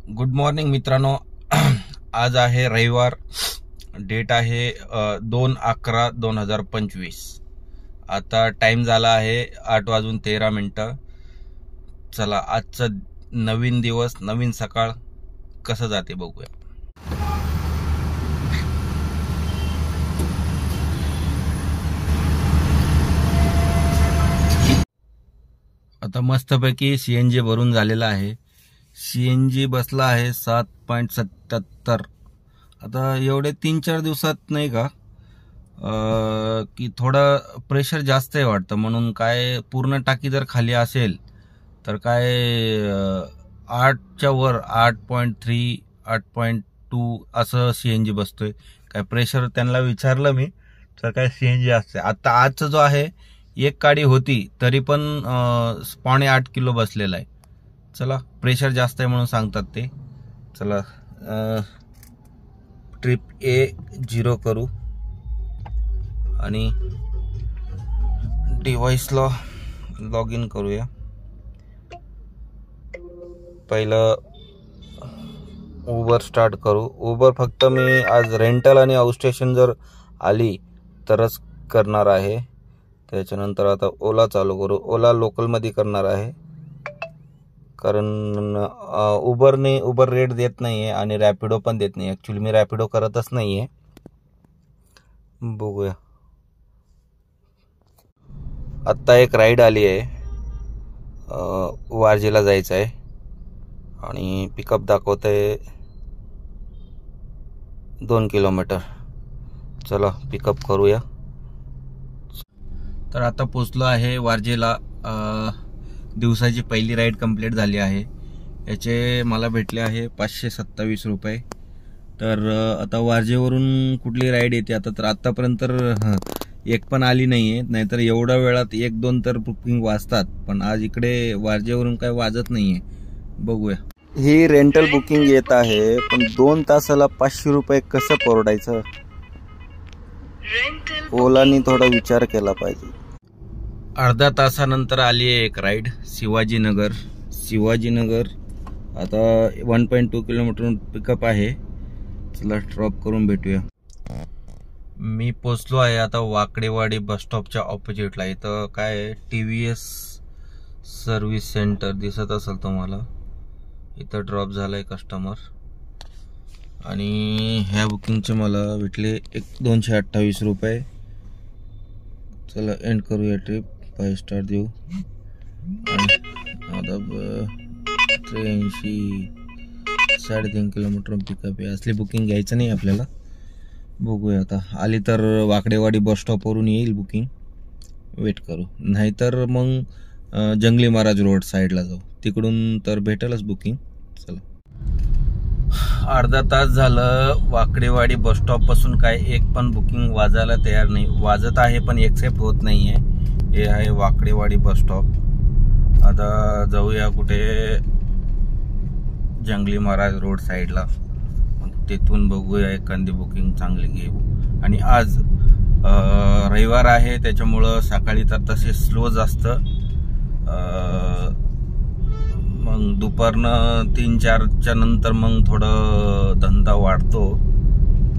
Good morning मित्रांनो. आज आहे रविवार, डेट आहे 2/11/2025. आता टाइम झाला आहे 8:13. चला, आजचं नवीन दिवस, नवीन सकाळ कसं जाते बघूया. आता मस्तपैकी सीएनजी भरून झालेला आहे. सीएनजी बसला आहे 7.77. आता एवढे 3-4 दिवसात नाही का की थोडं प्रेशर जास्त आहे वाटतं, म्हणून काय पूर्ण टाकी जर खाली असेल तर काय 8च्या वर 8.3 8.2 असं सीएनजी बसतोय. काय प्रेशर त्यांना विचारलं मी तर काय सीएनजी असते. आता आजचा जो आहे एक काडी होती तरी पण 7.8 किलो बसलेला आहे. चला, प्रेशर जास्त आहे म्हणून सांगतात ते. चला, ट्रिप A0 करू आणि डिव्हाइसला लॉग इन करूया. पहिलं उबर स्टार्ट करू. उबर फक्त मी आज रेंटल आणि आउटस्टेशन जर आली तरच करणार आहे. त्याच्यानंतर आता ओला चालू करू. ओला लोकलमध्ये करणार आहे कारण उबर रेट देत नाही आहे आणि रॅपिडो पण देत नाही. ॲक्च्युली मी रॅपिडो करतच नाही आहे. बघूया. आत्ता एक राईड आली आहे, वारजेला जायचं आहे आणि पिकअप दाखवत आहे 2 किलोमीटर. चला, पिकअप करूया. तर आता पोचलो आहे वारजेला. दिवसाची पहिली राईड कंप्लीट झाली आहे. याचे मला भेटले आहे 527 रुपये. तर आता वारजेवरून कुठली राईड येते आता, तर आतापर्यंत एक पण आली नाही आहे. नाहीतर एवढ्या वेळात 1-2 तर बुकिंग वाजतात, पण आज इकडे वारजेवरून काय वाजत नाही आहे. बघूया. ही रेंटल बुकिंग येत आहे, पण 2 तासाला 500 रुपये कसं परवडायचं? ओलानी थोडा विचार केला पाहिजे. अर्धा तासानंतर आली आहे एक राईड, शिवाजीनगर. आता 1.2 किलोमीटर पिकअप आहे. चला, ड्रॉप करून भेटूया. मी पोचलो आहे आता वाकडेवाडी बस स्टॉपच्या ऑपोजिटला. इथं काय TVS सर्व्हिस सेंटर दिसत असेल तुम्हाला. इथं ड्रॉप झालाय कस्टमर आणि ह्या बुकिंगचे मला भेटले 228 रुपये. चला, एंड करूया ट्रिप. 5 स्टार देऊ. आता 3.5 किलोमीटर पिकअप आहे. असली बुकिंग घ्यायचं नाही आपल्याला. बघूया, आता आली तर वाकडेवाडी बस स्टॉपवरून येईल बुकिंग, वेट करू. नाहीतर मग जंगली महाराज रोड साईडला जाऊ, तिकडून तर भेटेलच बुकिंग. चला, अर्धा तास झालं वाकडेवाडी बस स्टॉप पासून काय एक पण बुकिंग वाजायला तयार नाही. वाजत आहे पण एक्सेप्ट होत नाही आहे. हे आहे वाकडेवाडी बस स्टॉप. आता जाऊया कुठे, जंगली महाराज रोड साईडला. मग तिथून बघूया एखादी बुकिंग चांगली घेऊ. आणि आज रविवार आहे त्याच्यामुळं सकाळी तर तसे स्लो जास्त, मग दुपारनं 3-4च्या नंतर मग थोडं धंदा वाढतो.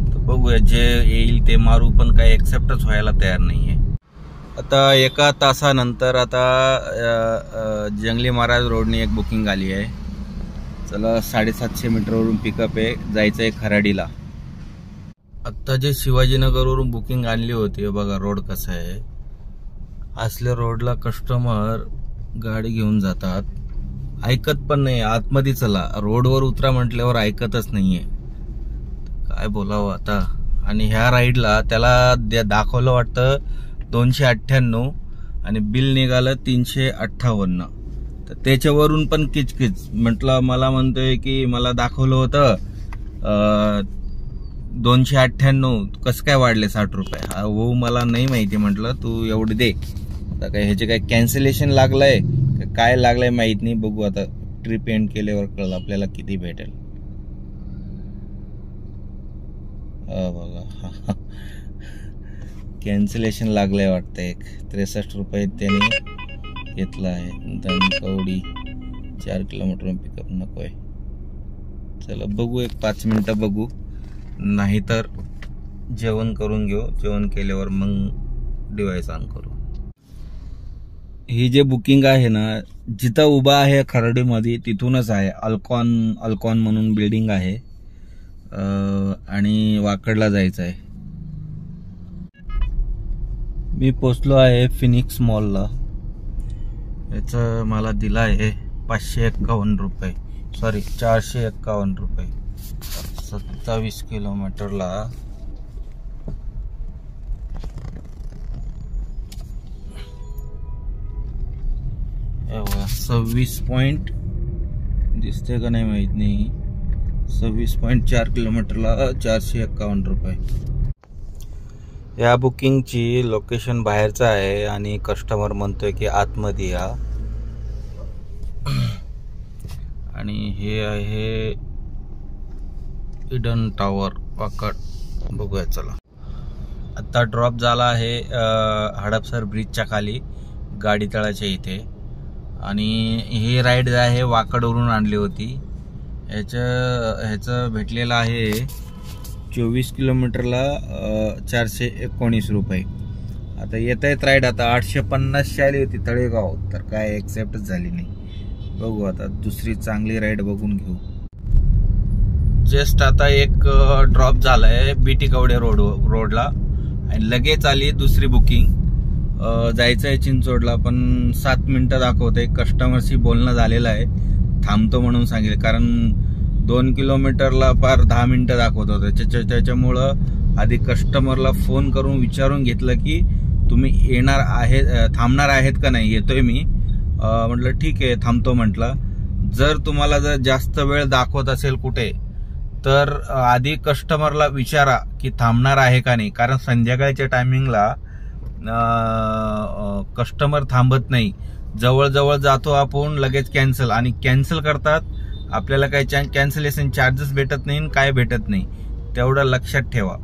तर बघूया, जे येईल ते मारू, पण काही एक्सेप्टच व्हायला तयार नाही आहे. आता 1 तासानंतर आता जंगली महाराज रोडने एक बुकिंग आली आहे. चला, 750 मीटरवरून पिकअप आहे, जायचं आहे खराडीला. आत्ता जे शिवाजीनगरवरून बुकिंग आणली होती, बघा रोड कसा आहे. असल्या रोडला कस्टमर गाडी घेऊन जातात, ऐकत पण नाही. आतमध्ये चला, रोडवर उतरा म्हटल्यावर ऐकतच नाहीये. काय बोलावं आता. आणि ह्या राईडला त्याला दाखवलं वाटतं 298 आणि बिल निघालं 358. तर त्याच्यावरून पण किचकिच. म्हटलं, मला म्हणतोय की मला दाखवलं होतं 298, कसं काय वाढले 60 रुपये? हो, मला नाही माहिती. म्हटलं, तू एवढे दे. आता काय ह्याचे काय कॅन्सलेशन लागलंय काय लागलंय माहित नाही. बघू आता, ट्रिप एंड केल्यावर कळलं आपल्याला किती भेटेल. बघा, कॅन्सलेशन लागलंय वाटतं. एक 63 रुपये त्याने घेतला आहे. धनकवडी 4 किलोमीटर पिकअप नको आहे. चला बघू, एक 5 मिनिटं बघू, नाहीतर जेवण करून घेऊ. जेवण केल्यावर मग डिवाइस ऑन करू. ही जे बुकिंग आहे ना, जिथं उभा आहे खर्डीमध्ये तिथूनच आहे. अल्कॉन म्हणून बिल्डिंग आहे आणि वाकडला जायचं आहे. मी पोचलो आहे फिनिक्स मॉलला. याचं मला दिलं आहे 551 रुपये, सॉरी 451 रुपये. 27 किलोमीटरला. एवढा 26 पॉइंट दिसते का नाही माहित नाही. 26.4 किलोमीटरला 451 रुपये. या बुकिंगची लोकेशन बाहेरचं आहे आणि कस्टमर म्हणतोय की आतमध्ये या. आणि हे आहे इडन टॉवर वाकड. बघूया चला. आता ड्रॉप झाला आहे हडपसर ब्रिजच्या खाली गाडी तळाच्या इथे. आणि ही राईड आहे वाकडवरून आणली होती. ह्याचं भेटलेलं आहे 24 किलोमीटरला 419 रुपये. आता येत आहेत राईड. आता 850 आली होती तळेगाव, तर काय एक्सेप्टच झाली नाही. बघू आता दुसरी चांगली राईड बघून घेऊ. जस्ट आता एक ड्रॉप झालाय बीटी कवडे रोडला आणि लगेच आली दुसरी बुकिंग. जायचं आहे चिंचोडला, पण 7 मिनिटं दाखवतंय. कस्टमरशी बोलणं झालेलं आहे, थांबतो म्हणून सांगितलं. कारण 2 किलोमीटरला पार 10 मिनिटं दाखवत होतं. त्याच्यामुळं आधी कस्टमरला फोन करून विचारून घेतलं की तुम्ही येणार आहे, थांबणार आहेत का नाही. येतोय मी म्हटलं ठीक आहे थांबतो म्हटलं. जर तुम्हाला जर जास्त वेळ दाखवत असेल कुठे, तर आधी कस्टमरला विचारा की थांबणार आहे का नाही. कारण संध्याकाळच्या टायमिंगला कस्टमर थांबत नाही. जवळ जातो आपण लगेच कॅन्सल, आणि कॅन्सल करतात. आपल्याला काही कॅन्सलेशन चार्जेस भेटत नाही, काय भेटत नाही. तेवढं लक्षात ठेवा.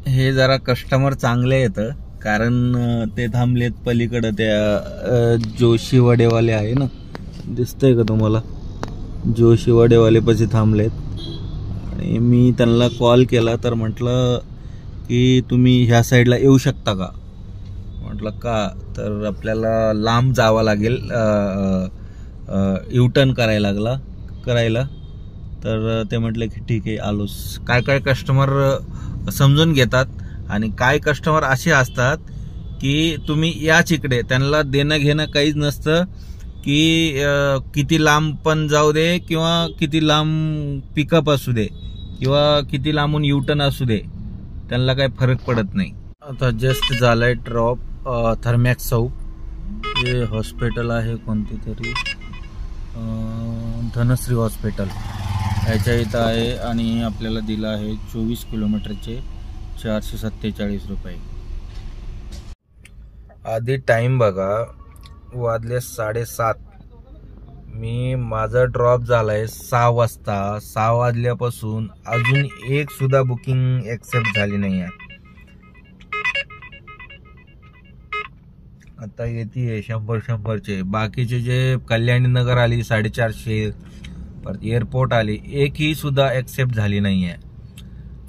हे जरा कस्टमर चांगले येतं, कारण ते थांबलेत पलीकडं त्या जोशी वडेवाले आहे ना, दिसतंय का तुम्हाला, जोशी वडेवाले पाशी थांबलेत. आणि मी त्यांना कॉल केला तर म्हटलं की तुम्ही ह्या साईडला येऊ शकता का. म्हटलं का, तर आपल्याला लांब जावं लागेल, युटर्न करायला. तर ते म्हटले की ठीक आहे आलोच. काय कस्टमर समजून घेतात आणि काय कस्टमर असे असतात की तुम्ही याच इकडे, त्यांना देणं घेणं काहीच नसतं की किती लांब पण जाऊ दे किंवा किती लांब पिकअप असू दे किंवा किती लांबून युटर्न असू दे, त्यांना काही फरक पडत नाही. आता जस्ट झालाय ड्रॉप थर्मॅक्स चौक. हे हॉस्पिटल आहे कोणती तरी, धनश्री हॉस्पिटल ह्याच्या इथं आहे. आणि आपल्याला दिलं आहे 24 किलोमीटरचे 447 रुपये. आधी टाइम बघा, वाजले 7:30. माझा ड्रॉप झालाय 6 वाजता. 6 वाजल्यापासून अजून एक सुद्धा बुकिंग एक्सेप्ट झाली नाही आहे. आता येते 100-100चे. बाकीचे जे कल्याणी नगर आली 450, परत एअरपोर्ट आली, एकही सुद्धा एक्सेप्ट झाली नाही आहे.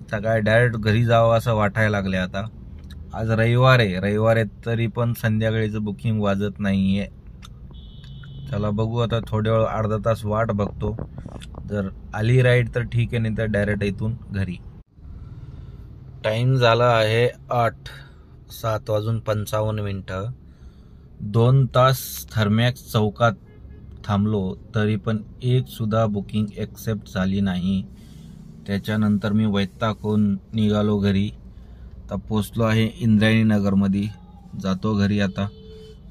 आता काय डायरेक्ट घरी जावं असं वाटायला लागले. आता आज रविवार आहे तरी पण संध्याकाळीचं बुकिंग वाजत नाहीये. चला बघू आता, थोड्या वेळ अर्धा तास वाट बघतो. जर आली राईड तर ठीक आहे, नाही तर डायरेक्ट इथून घरी. टाइम झाला आहे 7:55. 2 तास थर्मॅक्स चौकात थांबलो तरी पण एक सुद्धा बुकिंग एक्सेप्ट झाली नाही. त्याच्यानंतर मी वैतागून निघालो घरी. आता पोचलो आहे इंद्रायणी नगरमध्ये. जातो घरी आता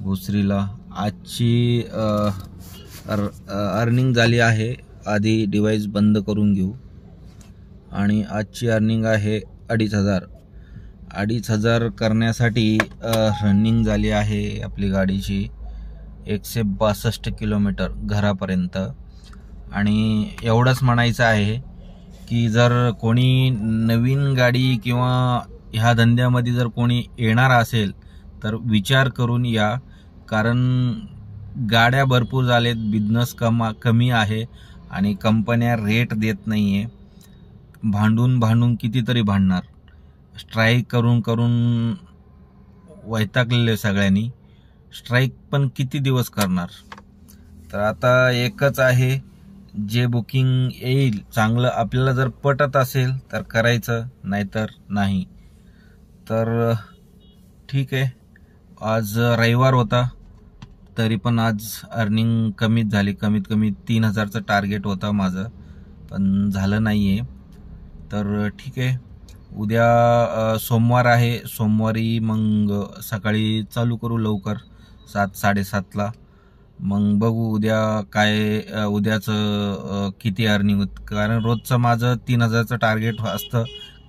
भोसरीला. आजची अर्निंग झाली आहे. आधी डिव्हाइस बंद करून घेऊ. आणि आजची अर्निंग आहे 2,500. 2,500 करण्यासाठी रनिंग झाली आहे आपली गाडीची 162 किलोमीटर घरापर्यंत. आणि एवढंच म्हणायचं आहे की जर कोणी नवीन गाडी किंवा ह्या धंद्यामध्ये जर कोणी येणार असेल तर विचार करून या. कारण गाड्या भरपूर झालेत, बिझनेस कमी आहे आणि कंपन्या रेट देत नाही आहे. भांडून कितीतरी भांडणार. स्ट्राईक करून वैतागलेले सगळ्यांनी. स्ट्राईक पण किती दिवस करणार. तर आता एकच आहे, जे बुकिंग येईल चांगलं आपल्याला जर पटत असेल तर करायचं, नाहीतर नाही. तर ठीक आहे. आज रविवार होता तरी पण आज अर्निंग कमीच झाली. कमीत कमी 3000चं टार्गेट होता माझं, पण झालं नाही आहे. तर ठीक आहे. उद्या सोमवार आहे. सोमवारी मग सकाळी चालू करू लवकर 7-7:30ला. मग बघू उद्या काय उद्याचं किती अर्निंग होत. कारण रोजचं माझं 3000चं टार्गेट असतं.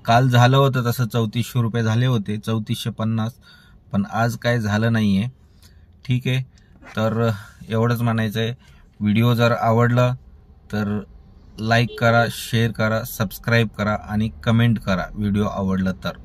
काल झालं होतं तसं 3400 रुपये झाले होते, 3450, पण आज काय झालं नाही आहे. ठीक आहे. तर एवढंच म्हणायचं आहे. व्हिडिओ जर आवडला तर लाईक करा, शेअर करा, सबस्क्राईब करा आणि कमेंट करा व्हिडिओ आवडला तर.